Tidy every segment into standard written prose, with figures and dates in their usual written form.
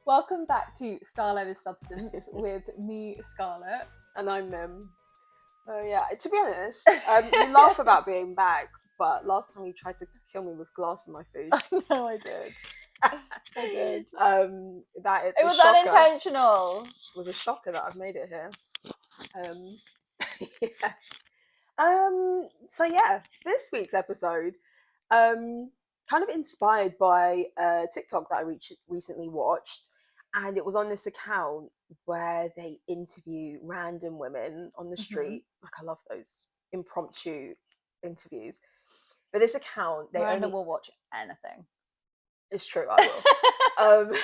Welcome back to Starlight with Substance with me, Scarlett. And I'm Mim. Oh yeah, to be honest, you laugh about being back, but last time you tried to kill me with glass in my food. No, I did. I did. That It was unintentional. It was a shocker that I've made it here. Yeah. So yeah, this week's episode, kind of inspired by a TikTok that I recently watched, and it was on this account where they interview random women on the street. Like, I love those impromptu interviews. But this account, Miranda will watch anything. It's true, I will.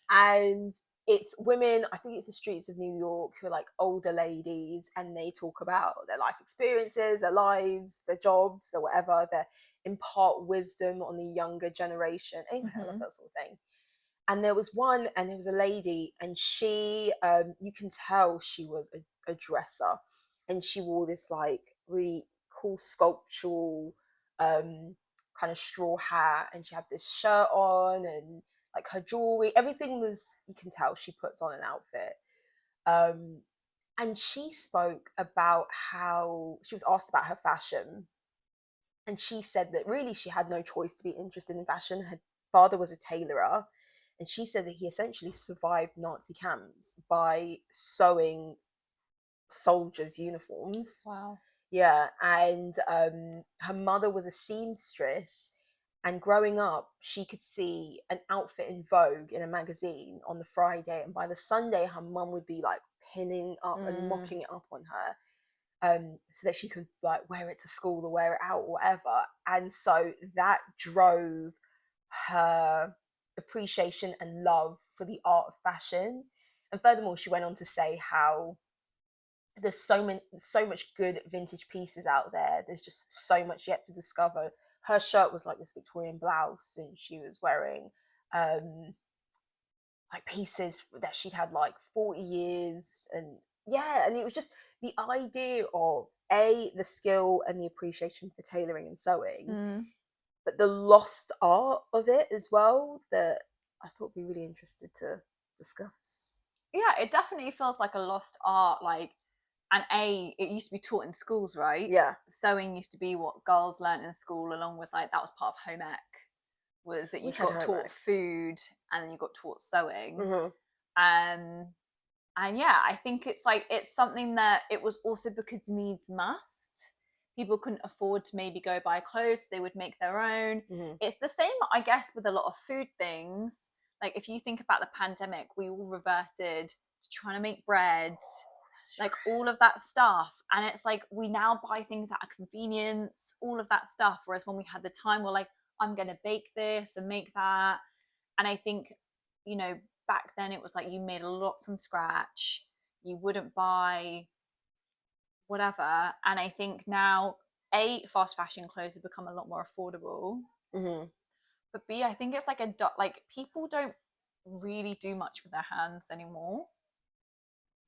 And it's women, I think it's the streets of New York, who are like older ladies, and they talk about their life experiences, their lives, their jobs, their whatever. They impart wisdom on the younger generation. Anyway, I love that sort of thing. And there was one, and there was a lady, and she, you can tell she was a dresser, and she wore this like really cool sculptural kind of straw hat, and she had this shirt on, and like her jewelry, everything was, you can tell she puts on an outfit. And she spoke about how she was asked about her fashion, and she said that really she had no choice to be interested in fashion. Her father was a tailorer, and she said that he essentially survived Nazi camps by sewing soldiers' uniforms. Wow. Yeah, and her mother was a seamstress, and growing up, she could see an outfit in Vogue in a magazine on the Friday, and by the Sunday, her mum would be like pinning up and mocking it up on her, so that she could like wear it to school or wear it out or whatever. And so that drove her appreciation and love for the art of fashion. And furthermore, she went on to say how there's so much good vintage pieces out there. There's just so much yet to discover. Her shirt was like this Victorian blouse, and she was wearing like pieces that she'd had like 40 years. And yeah, and it was just the idea of the skill and the appreciation for tailoring and sewing, but the lost art of it as well, that I thought would be really interested to discuss. Yeah, it definitely feels like a lost art. Like, and it used to be taught in schools, right? Yeah. Sewing used to be what girls learnt in school, along with like that was part of home ec, was that you got taught food and then you got taught sewing. And yeah, I think it's like it's something that it was also because needs must. People couldn't afford to maybe go buy clothes, they would make their own. It's the same, I guess, with a lot of food things. Like if you think about the pandemic, we all reverted to trying to make bread, like all of that stuff. And it's like we now buy things out of convenience, all of that stuff. Whereas when we had the time, we're like, I'm going to bake this and make that. And I think, you know, back then it was like you made a lot from scratch. You wouldn't buy whatever. And I think now, fast fashion clothes have become a lot more affordable. But B, I think it's like like people don't really do much with their hands anymore.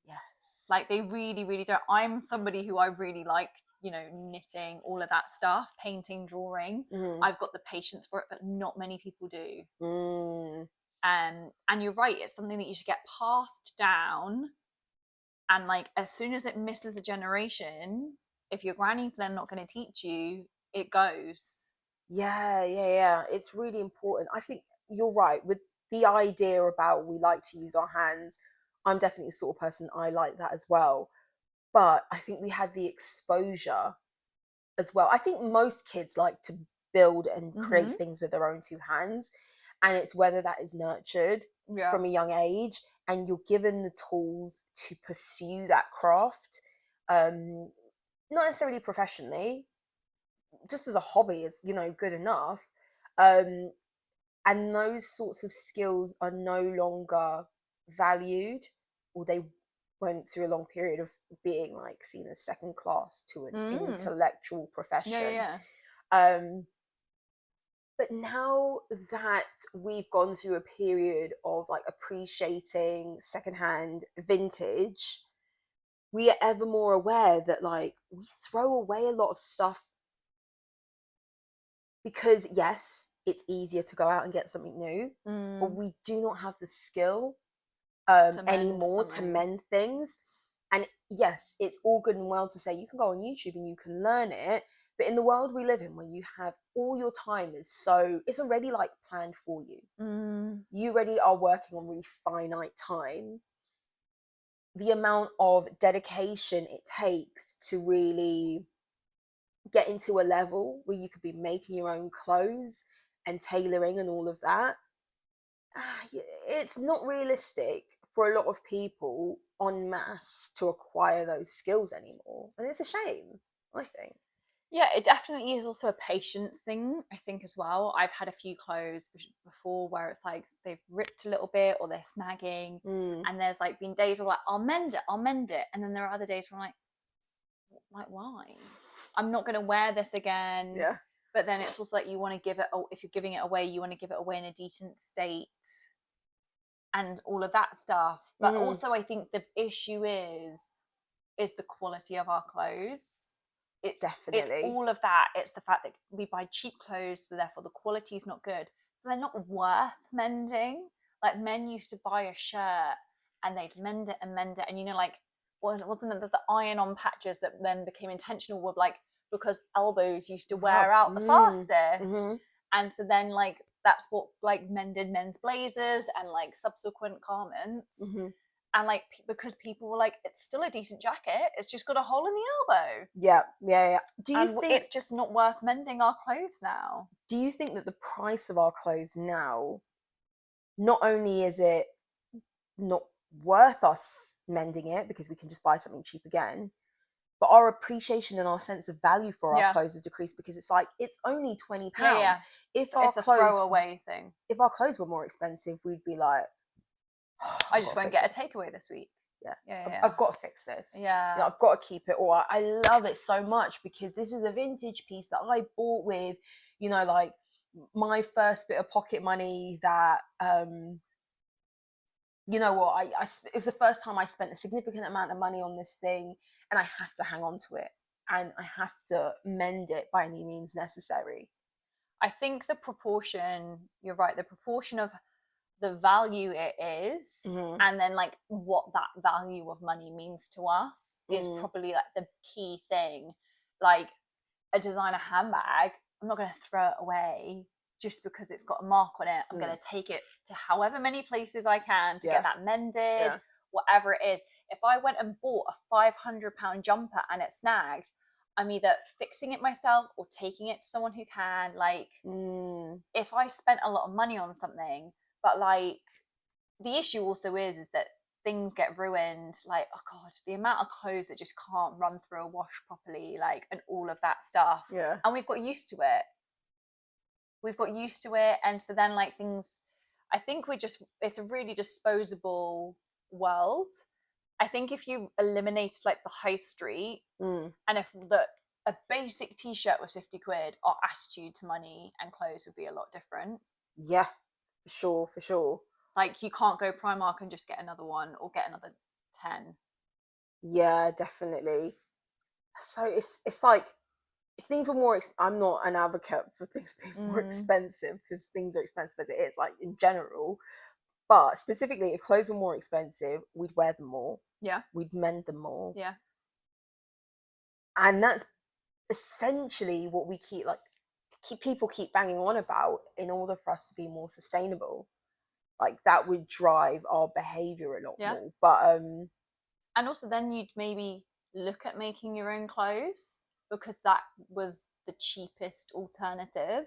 Yes. Like they really, really don't. I'm somebody who I really like, you know, knitting, all of that stuff, painting, drawing. I've got the patience for it, but not many people do. And you're right, it's something that you should get passed down. And like as soon as it misses a generation, if your granny's then not going to teach you, it goes. Yeah. It's really important. I think you're right with the idea about we like to use our hands. I'm definitely the sort of person, I like that as well. But I think we had the exposure as well. I think most kids like to build and create things with their own two hands. And it's whether that is nurtured from a young age and you're given the tools to pursue that craft, not necessarily professionally, just as a hobby is, you know, good enough. And those sorts of skills are no longer valued, or they went through a long period of being like seen as second class to an intellectual profession. But now that we've gone through a period of like appreciating secondhand vintage, we are ever more aware that like we throw away a lot of stuff because yes, it's easier to go out and get something new, but we do not have the skill anymore to mend things. And yes, it's all good and well to say you can go on YouTube and you can learn it, but in the world we live in, where you have all your time it's already like planned for you. You already are working on really finite time. The amount of dedication it takes to really get into a level where you could be making your own clothes and tailoring and all of that, it's not realistic for a lot of people en masse to acquire those skills anymore. And it's a shame, I think. Yeah, it definitely is also a patience thing, I think, as well. I've had a few clothes before where it's like they've ripped a little bit or they're snagging, and there's like been days where like I'll mend it, and then there are other days where I'm like why? I'm not going to wear this again. Yeah. But then it's also like you want to give it, if you're giving it away, you want to give it away in a decent state and all of that stuff. But also I think the issue is the quality of our clothes. It's all of that. It's the fact that we buy cheap clothes, so therefore the quality is not good. So they're not worth mending. Like men used to buy a shirt and they'd mend it, and you know, like wasn't it that the iron-on patches that then became intentional were like because elbows used to wear out the fastest, and so then like that's what like mended men's blazers and like subsequent garments. And like because people were like, it's still a decent jacket, it's just got a hole in the elbow. Yeah. Do you think it's just not worth mending our clothes now? Do you think that the price of our clothes now, not only is it not worth us mending it because we can just buy something cheap again, but our appreciation and our sense of value for our clothes has decreased because it's like it's only £20. If our it's a throwaway thing. If our clothes were more expensive, we'd be like, I just won't get a takeaway this week. I've got to fix this. I've got to keep it. Or I love it so much because this is a vintage piece that I bought with, you know, like my first bit of pocket money that, you know what, it was the first time I spent a significant amount of money on this thing, and I have to hang on to it and I have to mend it by any means necessary. I think the proportion, you're right, the proportion of the value it is, and then like what that value of money means to us is probably like the key thing. Like a designer handbag, I'm not going to throw it away just because it's got a mark on it. I'm going to take it to however many places I can to get that mended, whatever it is. If I went and bought a £500 jumper and it snagged, I'm either fixing it myself or taking it to someone who can. Like if I spent a lot of money on something, but like the issue also is that things get ruined. Like, oh god, the amount of clothes that just can't run through a wash properly, like, and all of that stuff. And we've got used to it. And so then like things, I think it's a really disposable world. I think if you eliminated like the high street, and if a basic t-shirt was 50 quid, our attitude to money and clothes would be a lot different. Yeah. For sure. Like you can't go Primark and just get another one or get another 10. Yeah, definitely. So it's like if things were more I'm not an advocate for things being more expensive because things are expensive as it is, like in general, but specifically if clothes were more expensive, we'd wear them more. We'd mend them more. And that's essentially what we people keep banging on about in order for us to be more sustainable. Like that would drive our behavior a lot more. But and also then you'd maybe look at making your own clothes because that was the cheapest alternative.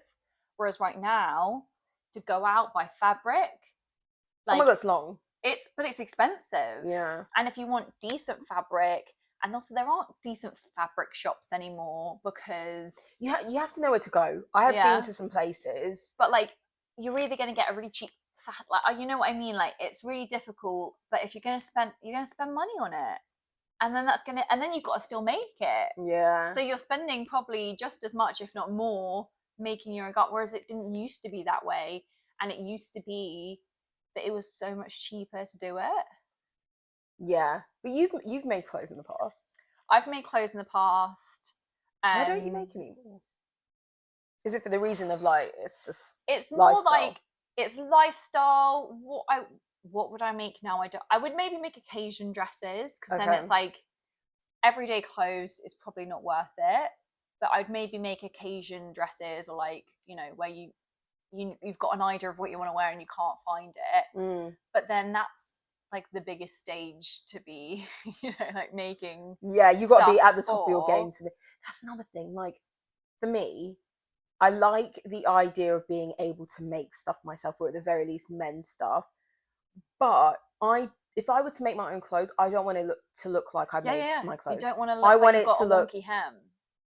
Whereas right now, to go out buy fabric, like, oh my god, it's long. But it's expensive. And if you want decent fabric, and also there aren't decent fabric shops anymore because you have to know where to go. I have been to some places, but like you're either going to get a really cheap like, you know what I mean, like it's really difficult. But if you're going to spend money on it, and then you've got to still make it. So you're spending probably just as much, if not more, making your own gut, whereas it didn't used to be that way. And it used to be that it was so much cheaper to do it. But you've made clothes in the past. I've made clothes in the past. Why don't you make anymore? Is it for the reason of like it's just it's more lifestyle? like it's lifestyle. What would I make now? I would maybe make occasion dresses, because then it's like everyday clothes is probably not worth it. But I'd maybe make occasion dresses, or like, you know, where you've got an idea of what you want to wear and you can't find it. But then that's like the biggest stage to be, you know, like making. Yeah, you got to be at the top for. of your game to be. That's another thing. Like for me, I like the idea of being able to make stuff myself, or at the very least men's stuff. But if I were to make my own clothes, I don't want it to look like I made my clothes. You don't want to look like you've got a wonky hem.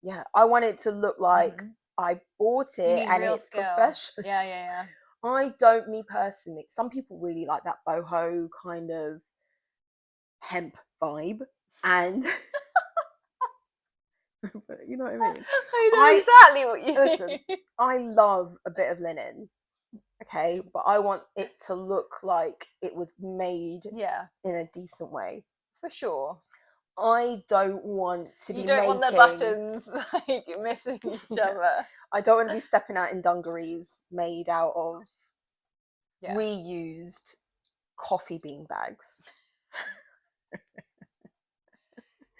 Yeah, I want it to look like I bought it and it's professional. Yeah. I don't, me personally. Some people really like that boho kind of hemp vibe, and you know what I mean? I know exactly what you listen, mean. I love a bit of linen, okay, but I want it to look like it was made in a decent way. For sure. I don't want to be You don't want the buttons like missing each other. I don't want to be stepping out in dungarees made out of reused coffee bean bags.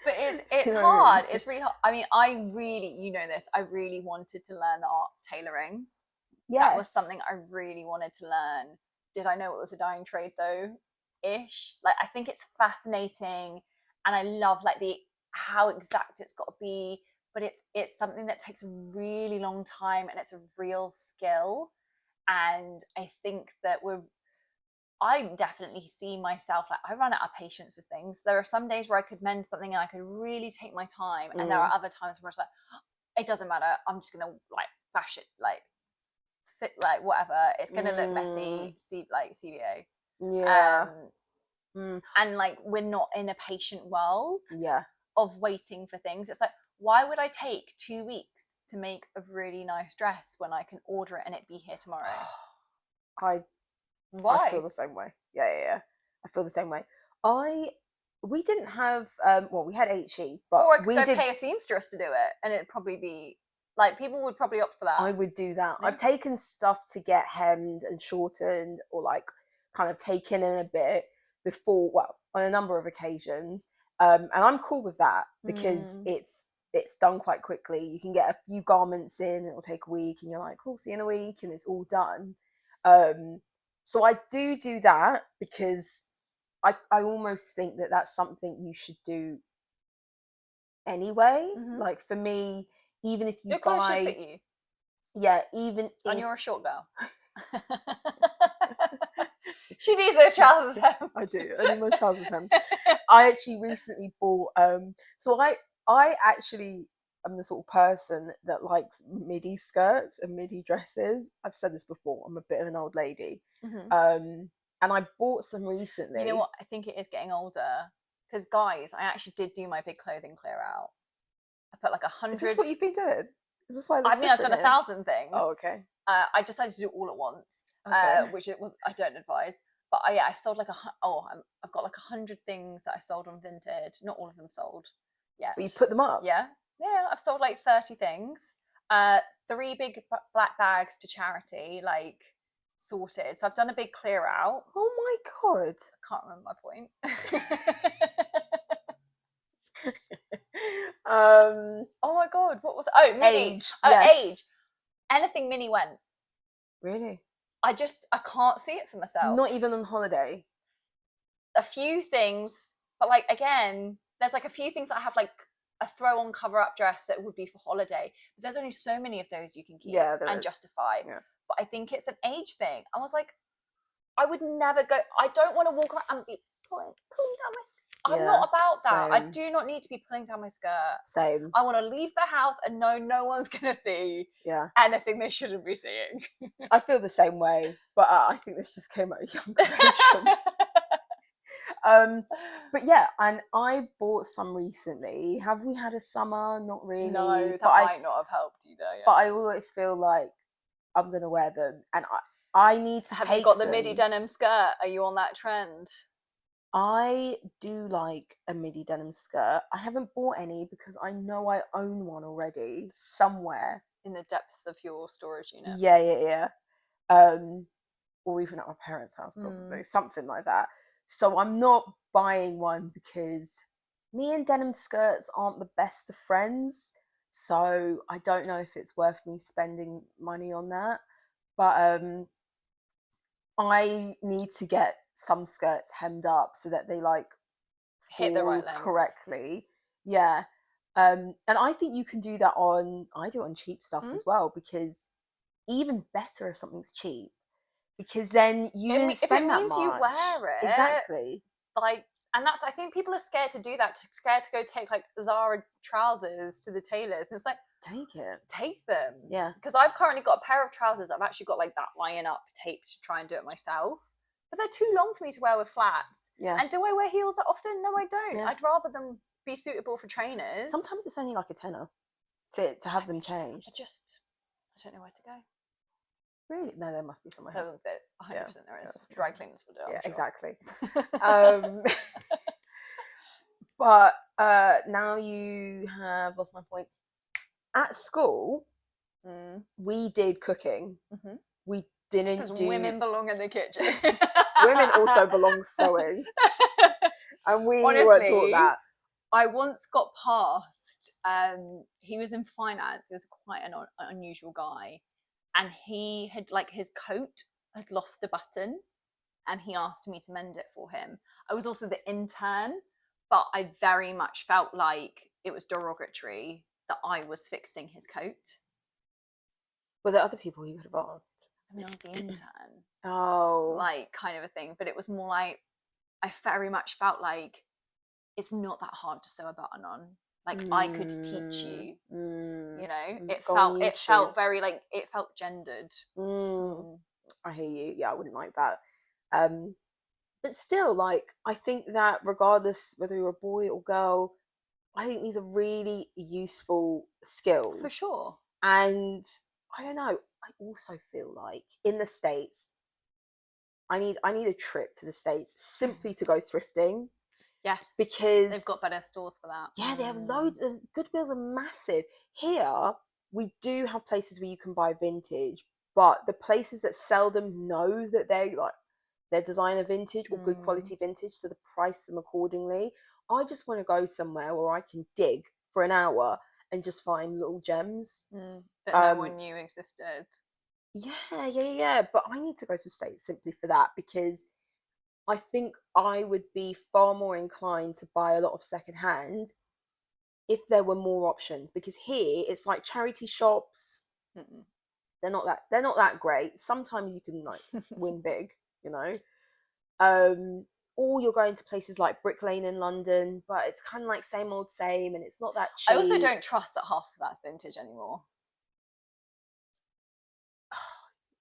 But it's hard. It's really hard. I mean, I really, you know this, I really wanted to learn the art of tailoring. Yes. That was something I really wanted to learn. Did I know it was a dying trade though? Ish. Like, I think it's fascinating, and I love like how exact it's got to be, but it's something that takes a really long time, and it's a real skill. And I think that I definitely see myself, like, I run out of patience with things. There are some days where I could mend something and I could really take my time, and there are other times where it's like, it doesn't matter, I'm just gonna like bash it, like sit, like whatever, it's gonna look messy, like CBA. And like, we're not in a patient world of waiting for things. It's like, why would I take 2 weeks to make a really nice dress when I can order it and it be here tomorrow? I feel the same way. Yeah. I feel the same way. We didn't have we had HE, but or I could go pay a seamstress to do it, and it'd probably be like, people would probably opt for that. I would do that. Yeah. I've taken stuff to get hemmed and shortened, or like kind of taken in a bit before, well, on a number of occasions, and I'm cool with that because it's done quite quickly. You can get a few garments in, it'll take a week, and you're like, cool, see you in a week, and it's all done. So I do that because I almost think that that's something you should do anyway. Like for me, even if you clothes should fit you. Yeah, even and you're a short girl. She needs those trousers hem. I do. I need my trousers hem. I actually recently bought so I actually am the sort of person that likes midi skirts and midi dresses. I've said this before, I'm a bit of an old lady. And I bought some recently. You know what? I think it is getting older, because guys, I actually did do my big clothing clear out. I put like 100. Is this what you've been doing? Is this why it looks I've done 1,000 things. Oh, okay. I decided to do it all at once, which I don't advise. But I sold like I've got like 100 things that I sold on Vinted. Not all of them sold yet. But you put them up? Yeah. I've sold like 30 things. 3 big black bags to charity, like sorted. So I've done a big clear out. Oh my god! I can't remember my point. Oh my god, what was it? Oh, mini. Age. Yes. Age. Anything mini went. Really? I can't see it for myself. Not even on holiday? A few things, but like, again, there's like a few things that I have like a throw-on cover-up dress that would be for holiday, but there's only so many of those you can keep and justify. Yeah. But I think it's an age thing. I was like, I would never go, I don't want to walk around and be pulling down my skirt. I'm not about that. Same. I do not need to be pulling down my skirt. Same. I want to leave the house and know no one's going to see anything they shouldn't be seeing. I feel the same way, but I think this just came at a younger age from me. But yeah, and I bought some recently. Have we had a summer? Not really. No, that might not have helped either. Yeah. But I always feel like I'm going to wear them, and I need to Have take you got the them. midi denim skirt? Are you on that trend? I do like a midi denim skirt. I haven't bought any because I know I own one already somewhere. in the depths of your storage unit. Yeah. Or even at my parents' house, probably something like that. So I'm not buying one because me and denim skirts aren't the best of friends. So I don't know if it's worth me spending money on that. But I need to get some skirts hemmed up so that they like hit the fall right length correctly. Yeah. And I think you can do that I do it on cheap stuff as well, because even better if something's cheap, because then you didn't spend that much. If it means you wear it. Exactly. Like, and that's, I think people are scared to do that, scared to go take like Zara trousers to the tailors. And it's like, take them. Yeah. Because I've currently got a pair of trousers. I've actually got like that lion up tape to try and do it myself. But they're too long for me to wear with flats. Yeah. And do I wear heels that often? No, I don't. Yeah. I'd rather them be suitable for trainers. Sometimes it's only like a tenner to have them changed. I don't know where to go. Really? No, there must be somewhere. 100% there is. Dry cleaners will do it. Yeah, exactly. But now you have lost my point. At school, we did cooking. Mm-hmm. We didn't do. Women belong in the kitchen. Women also belong sewing, and we weren't taught that. I once got past. He was in finance. He was quite an unusual guy, and he had like his coat had lost a button, and he asked me to mend it for him. I was also the intern, but I very much felt like it was derogatory that I was fixing his coat. Were there other people you could have asked? I mean, I was the intern. Oh. Like, kind of a thing. But it was more like, I very much felt like it's not that hard to sew a button on. Like, I could teach you. You know? It felt very, like, it felt gendered. I hear you. Yeah, I wouldn't like that. But still, like, I think that regardless whether you're a boy or girl, I think these are really useful skills. For sure. And I don't know, I also feel like in the States, I need a trip to the States simply to go thrifting. Yes. Because they've got better stores for that. Yeah, they have loads. Goodwills are massive. Here, we do have places where you can buy vintage, but the places that sell them know that they're designer vintage or good quality vintage, so they price them accordingly. I just want to go somewhere where I can dig for an hour and just find little gems that no one knew existed. Yeah. But I need to go to the States simply for that, because I think I would be far more inclined to buy a lot of secondhand if there were more options. Because here it's like charity shops. They're not that great. Sometimes you can like win big, you know. Or you're going to places like Brick Lane in London, but it's kind of like same old same, and it's not that cheap. I also don't trust that half of that's vintage anymore.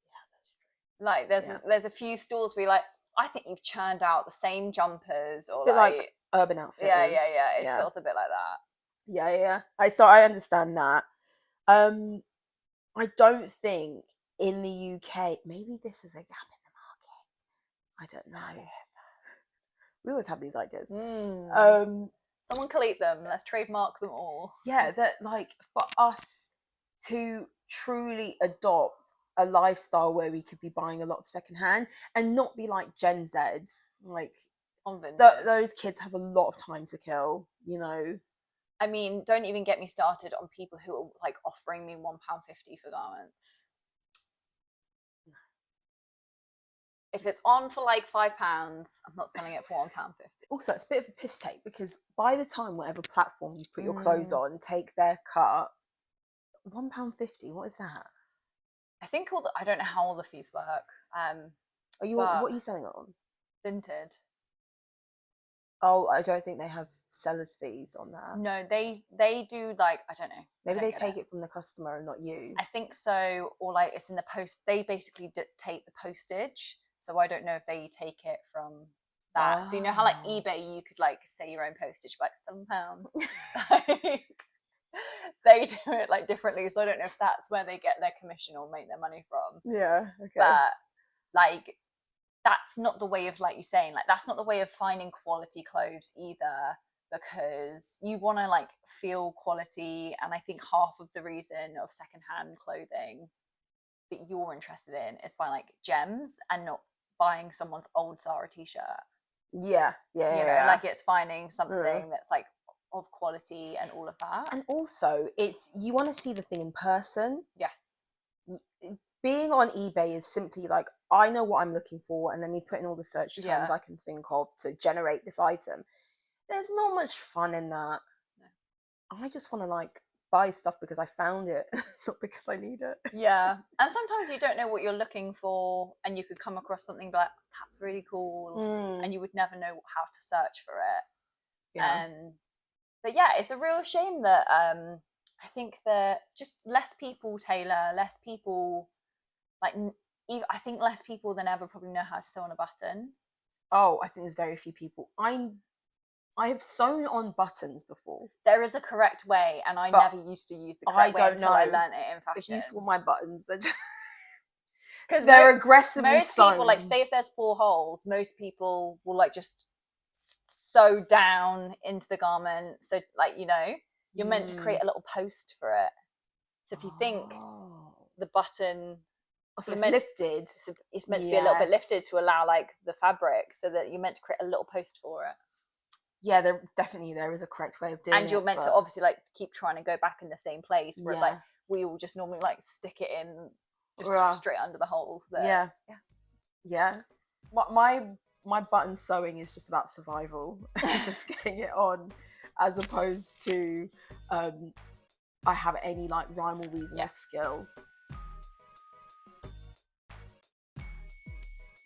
Yeah, that's true. Like there's a few stores where you're like, I think you've churned out the same jumpers, or a bit like Urban Outfitters. Yeah. It feels a bit like that. Yeah. I understand that. I don't think in the UK, maybe this is a gap in the market. I don't know. We always have these ideas. Someone collate them. Let's trademark them all. Yeah, that like for us to truly adopt a lifestyle where we could be buying a lot of secondhand and not be like Gen Z, like on vintage. Those kids have a lot of time to kill, you know. I mean, don't even get me started on people who are like offering me £1.50 for garments. If it's on for like £5, I'm not selling it for £1.50. Also, it's a bit of a piss take, because by the time whatever platform you put your clothes on take their cut, £1.50, what is that? I think I don't know how all the fees work. What are you selling it on? Vinted. Oh, I don't think they have sellers fees on that. No, they do, like, I don't know. Maybe they take it from the customer and not you. I think so, or like it's in the post. They basically dictate the postage, so I don't know if they take it from that. So you know how like eBay, you could like say your own postage, like £7. They do it like differently, so I don't know if that's where they get their commission or make their money from. Yeah, okay. But like, that's not the way of, like you're saying, like that's not the way of finding quality clothes either. because you want to like feel quality. And I think half of the reason of secondhand clothing that you're interested in is buying like gems and not buying someone's old Zara t-shirt. Yeah. Like it's finding something that's like of quality and all of that. And also, it's, you want to see the thing in person. Yes. Being on eBay is simply like, I know what I'm looking for, and let me put in all the search terms I can think of to generate this item. There's not much fun in that. No. I just want to like buy stuff because I found it, not because I need it. Yeah. And sometimes you don't know what you're looking for, and you could come across something like, that's really cool, and you would never know how to search for it. Yeah. But yeah, it's a real shame that I think that just less people tailor, less people like I think less people than ever probably know how to sew on a button. Oh, I think there's very few people. I have sewn on buttons before. There is a correct way, and I never used to use the correct way until I learned it in fashion. If you saw my buttons, because they're aggressively most sewn. People, like, say if there's 4 holes, most people will like just sew down into the garment. So like, you know, you're meant to create a little post for it. So if you think the button, so it's lifted, it's meant to be a little bit lifted to allow like the fabric, so that you're meant to create a little post for it. Yeah, there is a correct way of doing it. And you're meant to obviously like keep trying to go back in the same place, whereas like we all just normally like stick it in just straight under the holes there. Yeah. My button sewing is just about survival, just getting it on, as opposed to I have any like rhyme or reason or skill.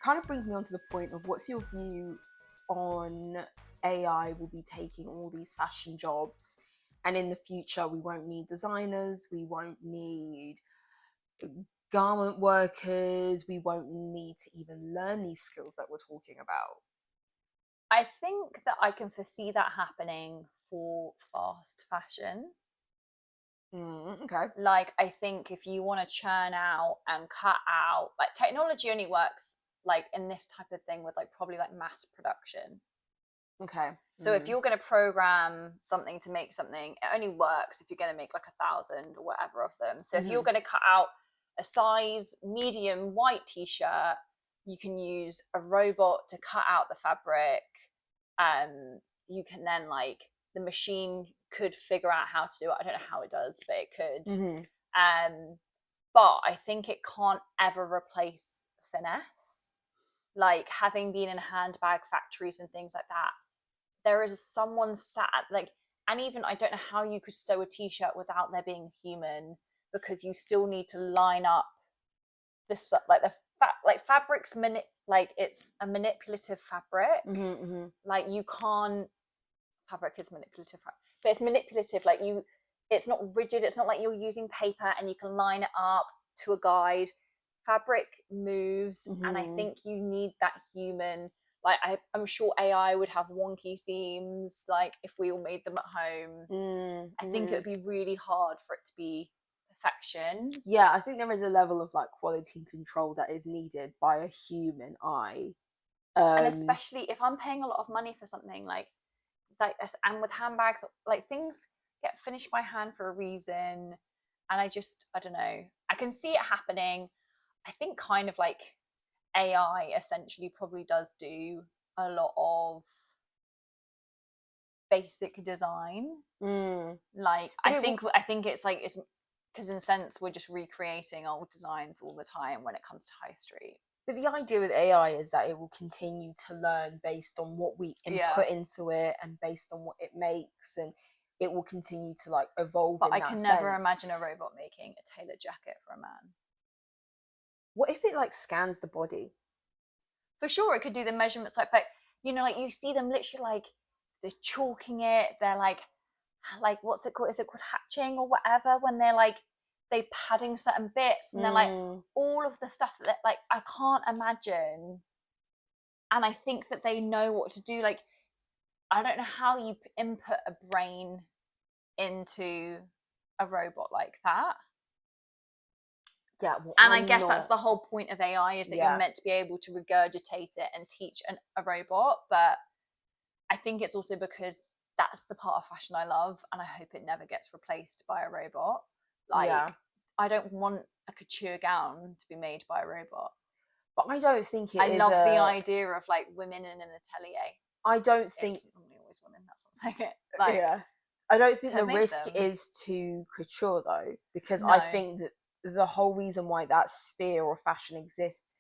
Kind of brings me on to the point of, what's your view on AI will be taking all these fashion jobs, and in the future we won't need designers, we won't need garment workers, we won't need to even learn these skills that we're talking about? I think that I can foresee that happening for fast fashion. Okay. Like, I think if you want to churn out and cut out, like, technology only works like in this type of thing with like probably like mass production. Okay. So if you're going to program something to make something, it only works if you're going to make like 1,000 or whatever of them. So if you're going to cut out a size medium white t-shirt, you can use a robot to cut out the fabric. You can then, like, the machine could figure out how to do it. I don't know how it does, but it could. But I think it can't ever replace finesse. Like, having been in handbag factories and things like that, there is someone sat at, like, and even I don't know how you could sew a t-shirt without there being human, because you still need to line up this, like, fabric's like, it's a manipulative fabric. Like, you can't, fabric is manipulative, but it's manipulative. Like, it's not rigid. It's not like you're using paper and you can line it up to a guide. Fabric moves, and I think you need that human. Like, I'm sure AI would have wonky seams, like, if we all made them at home. I think it would be really hard for it to be perfection. Yeah, I think there is a level of like quality control that is needed by a human eye. And especially if I'm paying a lot of money for something like, and with handbags, like, things get finished by hand for a reason. And I don't know. I can see it happening. I think kind of like AI essentially probably does do a lot of basic design. Like, I think it's like, it's because in a sense we're just recreating old designs all the time when it comes to high street. But the idea with AI is that it will continue to learn based on what we input into it and based on what it makes, and it will continue to like evolve. But I can never imagine a robot making a tailored jacket for a man. What if it like scans the body? For sure, it could do the measurements, like, but you know, like, you see them literally like they're chalking it. They're like what's it called? Is it called hatching or whatever? When they're like padding certain bits, and they're like all of the stuff that, like, I can't imagine. And I think that they know what to do. Like, I don't know how you input a brain into a robot like that. Yeah, and I guess that's the whole point of AI, is that you're meant to be able to regurgitate it and teach a robot. But I think it's also because that's the part of fashion I love, and I hope it never gets replaced by a robot. Like, Yeah. I don't want a couture gown to be made by a robot. But I don't think I love the idea of like women in an atelier. I don't think it's normally always women. That's what I'm saying. It like, yeah. I don't think to the make risk them. is to couture though, because No. I think that the whole reason why that sphere of fashion exists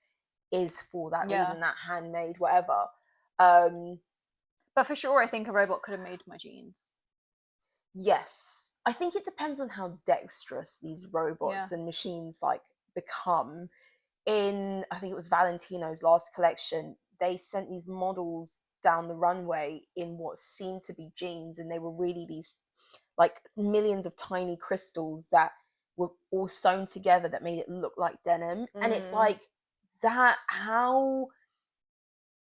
is for that Yeah. reason, that handmade whatever. But for sure, I think a robot could have made my jeans. Yes, I think it depends on how dexterous these robots Yeah. and machines like become. In, I think it was Valentino's last collection, they sent these models down the runway in what seemed to be jeans, and they were really these like millions of tiny crystals that were all sewn together that made it look like denim. And it's like, that how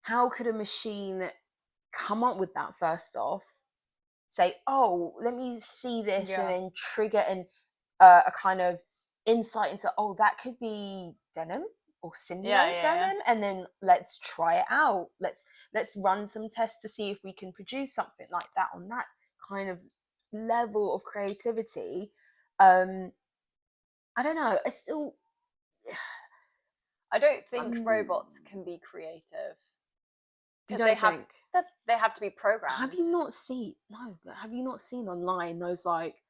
could a machine come up with that? First off, say, oh, let me see this, and then trigger a kind of insight into, oh, that could be denim or simulate denim, and then let's try it out. Let's run some tests to see if we can produce something like that on that kind of level of creativity. I don't know. I don't think robots can be creative. Because they have to be programmed. Have you not seen online those like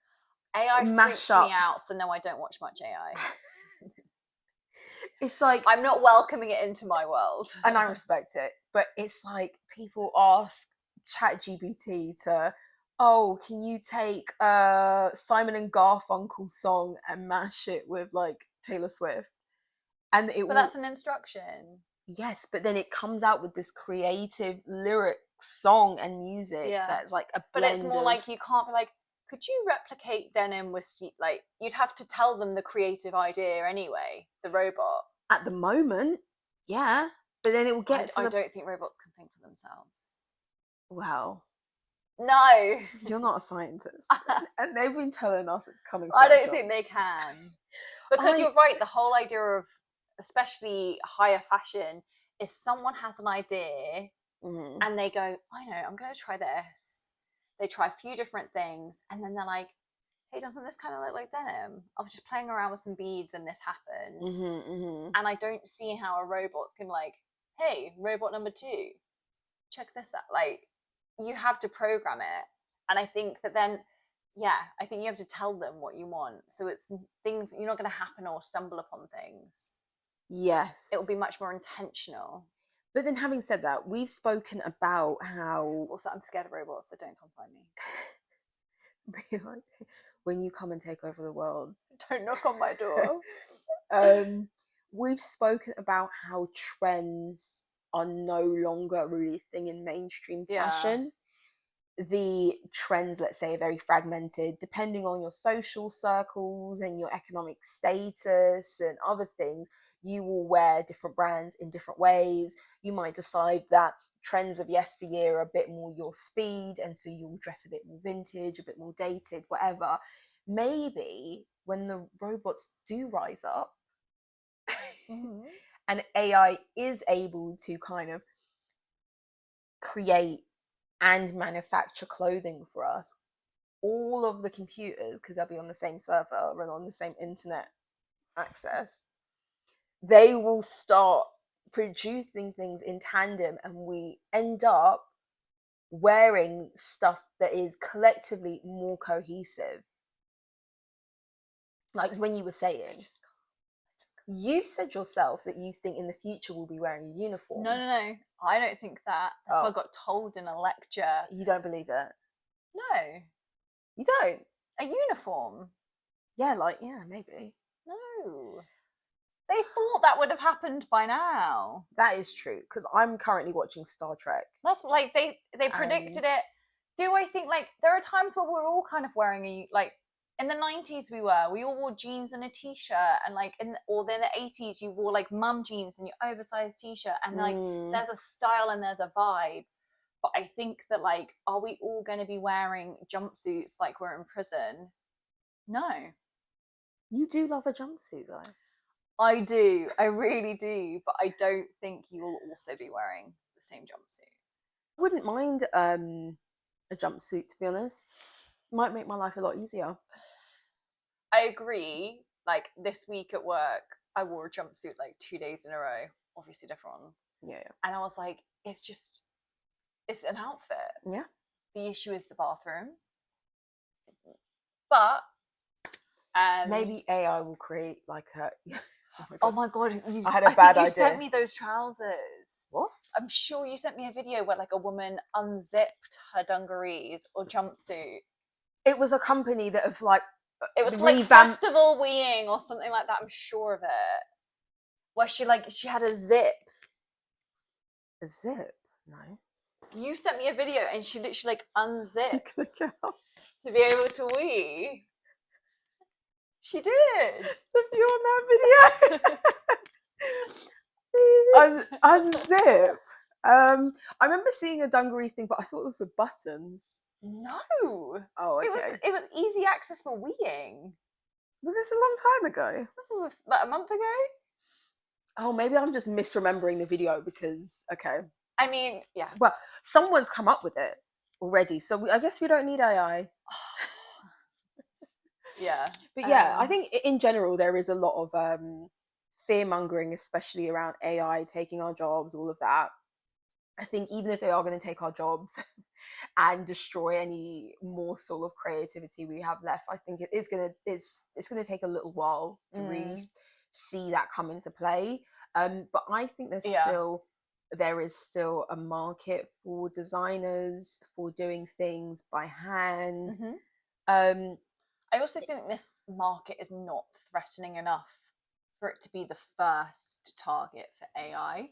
AI mashups? Freaks me out, so no, I don't watch much AI. It's like, I'm not welcoming it into my world. And I respect it, but it's like people ask ChatGPT to, oh, can you take Simon and Garfunkel's song and mash it with like Taylor Swift? And but that's an instruction. Yes, but then it comes out with this creative lyric song and music that's like a blend. But it's more like, you can't be like, could you replicate denim with like, you'd have to tell them the creative idea anyway, the robot. At the moment, yeah, but then it will get I don't think robots can think for themselves. Well, no, you're not a scientist, and they've been telling us it's coming. I don't think they can, because you're right. The whole idea of, especially higher fashion, is someone has an idea and they go, I know, I'm going to try this. They try a few different things, and then they're like, hey, doesn't this kind of look like denim? I was just playing around with some beads and this happened. And I don't see how a robot's can be like, hey, robot number 2, check this out. Like, you have to program it. And I think that then, I think you have to tell them what you want. So it's things, you're not going to happen or stumble upon things. Yes. It will be much more intentional. But then, having said that, we've spoken about how... Also, I'm scared of robots, so don't come find me. When you come and take over the world, don't knock on my door. We've spoken about how trends are no longer really a thing in mainstream fashion. The trends, let's say, are very fragmented, depending on your social circles and your economic status and other things. You will wear different brands in different ways. You might decide that trends of yesteryear are a bit more your speed, and so you'll dress a bit more vintage, a bit more dated, whatever. Maybe when the robots do rise up and AI is able to kind of create and manufacture clothing for us, all of the computers, because they'll be on the same server and on the same internet access, they will start producing things in tandem, and we end up wearing stuff that is collectively more cohesive. Like when you were saying, you've said yourself that you think in the future we'll be wearing a uniform. No, I don't think that. That's what I got told in a lecture. You don't believe it? No. You don't? A uniform? Yeah, maybe. No. They thought that would have happened by now. That is true, because I'm currently watching Star Trek. That's like, they predicted it. Do I think, like, there are times where we're all kind of wearing in the 90s we all wore jeans and a t-shirt, and like or then the 80s you wore like mum jeans and your oversized t-shirt, and like there's a style and there's a vibe. But I think that, like, are we all going to be wearing jumpsuits like we're in prison? No. You do love a jumpsuit though. I do, I really do, but I don't think you will also be wearing the same jumpsuit. I wouldn't mind a jumpsuit, to be honest. Might make my life a lot easier. I agree. Like this week at work, I wore a jumpsuit like 2 days in a row, obviously different ones. Yeah. And I was like, it's an outfit. Yeah. The issue is the bathroom. But maybe AI will create like a oh my god, I had a bad idea. You sent me those trousers. What? I'm sure you sent me a video where like a woman unzipped her dungarees or jumpsuit. It was a company that have like it was like festival weeing or something like that. I'm sure of it. Where she had a zip. A zip? No. You sent me a video and she literally like unzipped to be able to wee. She did. The view on that video. Unzip. I remember seeing a dungaree thing, but I thought it was with buttons. No. Oh, okay. It was easy access for weeing. Was this a long time ago? This was like a month ago. Oh, maybe I'm just misremembering the video because, okay. I mean, yeah. Well, someone's come up with it already, so I guess we don't need AI. Yeah. But yeah, I think in general there is a lot of fear-mongering, especially around AI taking our jobs, all of that. I think even if they are going to take our jobs and destroy any morsel of creativity we have left, I think it's going to take a little while to really see that come into play. But I think there is still a market for designers, for doing things by hand. I also think this market is not threatening enough for it to be the first target for AI.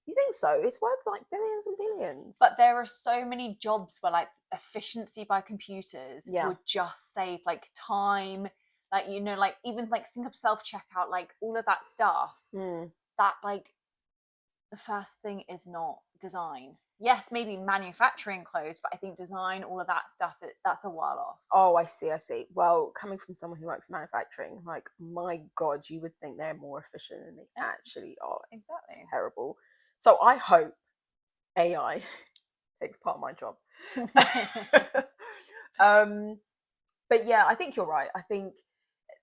You think so? It's worth like billions and billions. But there are so many jobs where like efficiency by computers would just save like time, like, you know, like even like think of self-checkout, like all of that stuff. That like the first thing is not design. Yes, maybe manufacturing clothes, but I think design, all of that stuff, that's a while off. Oh, I see. Well, coming from someone who works manufacturing, like, my God, you would think they're more efficient than they actually are. It's terrible. So I hope AI takes part of my job. But yeah, I think you're right. I think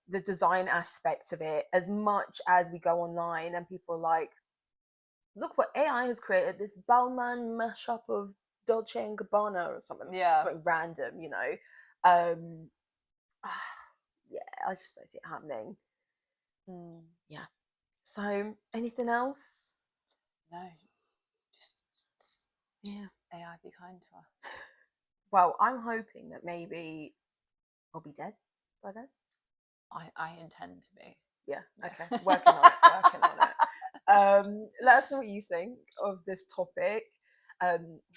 the design aspect of it, as much as we go online and people are like, look what AI has created, this Balmain mashup of Dolce and Gabbana or something. Something random, you know. Yeah, I just don't see it happening. Yeah. So, anything else? No. Just AI, be kind to us. Well, I'm hoping that maybe I'll be dead by then. I intend to be. Yeah. Okay. Working on it. Let us know what you think of this topic.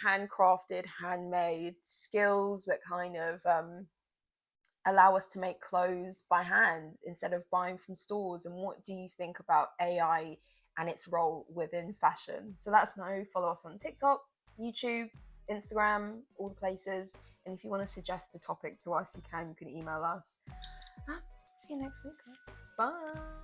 Handcrafted, handmade skills that kind of allow us to make clothes by hand instead of buying from stores. And what do you think about AI and its role within fashion? So let us know. Follow us on TikTok, YouTube, Instagram, all the places. And if you want to suggest a topic to us, you can email us. See you next week. Bye.